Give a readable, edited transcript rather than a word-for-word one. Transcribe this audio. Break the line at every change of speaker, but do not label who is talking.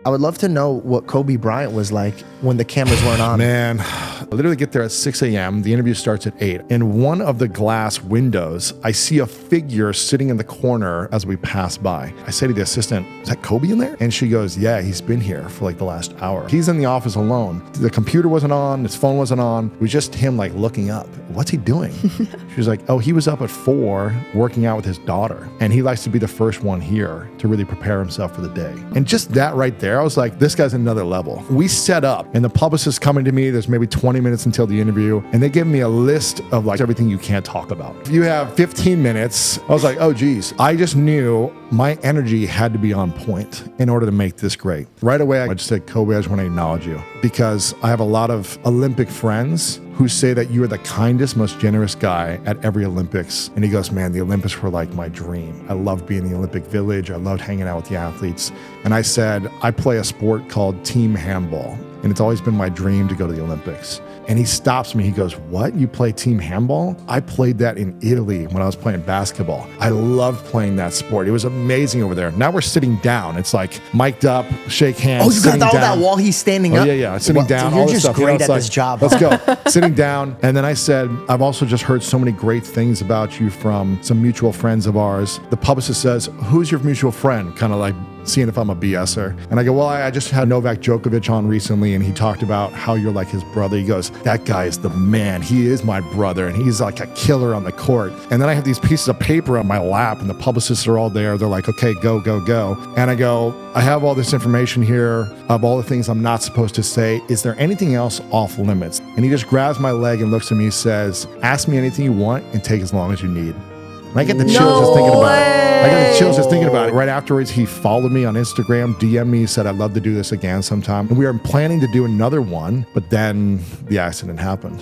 I would love to know what Kobe Bryant was like when the cameras weren't on.
Man, I literally get there at 6 a.m. The interview starts at 8. In one of the glass windows, I see a figure sitting in the corner as we pass by. I say to the assistant, is that Kobe in there? And she goes, yeah, he's been here for like the last hour. He's in the office alone. The computer wasn't on, his phone wasn't on. It was just him like looking up. What's he doing? She was like, oh, he was up at 4 working out with his daughter. And he likes to be the first one here to really prepare himself for the day. And just that right there, I was like, this guy's another level. We set up and the publicist coming to me, there's maybe 20 minutes until the interview. And they give me a list of like everything you can't talk about. If you have 15 minutes, I was like, oh geez. I just knew my energy had to be on point in order to make this great. Right away, I just said, Kobe, I just want to acknowledge you because I have a lot of Olympic friends who say that you are the kindest, most generous guy at every Olympics. And he goes, man, the Olympics were like my dream. I loved being in the Olympic Village. I loved hanging out with the athletes. And I said, I play a sport called team handball. And it's always been my dream to go to the Olympics. And he stops me. He goes, what? You play team handball? I played that in Italy when I was playing basketball. I loved playing that sport. It was amazing over there. Now we're sitting down. It's like mic'd up, shake hands.
Oh, you got all that while he's standing up?
Yeah. Sitting down.
Dude, you're just
stuff.
great
it's
at
like,
this job.
Let's go. Sitting down. And then I said, I've also just heard so many great things about you from some mutual friends of ours. The publicist says, who's your mutual friend? Kind of like seeing if I'm a BSer. And I go, well, I just had Novak Djokovic on recently and he talked about how you're like his brother. He goes, that guy is the man. He is my brother and he's like a killer on the court. And then I have these pieces of paper on my lap and the publicists are all there. They're like, okay, go. And I go, I have all this information here of all the things I'm not supposed to say. Is there anything else off limits? And he just grabs my leg and looks at me and says, ask me anything you want and take as long as you need. And I get the chills just thinking about it. I got the chills just thinking about it. Right afterwards, he followed me on Instagram, DM'd me, said, I'd love to do this again sometime. And we are planning to do another one, but then the accident happened.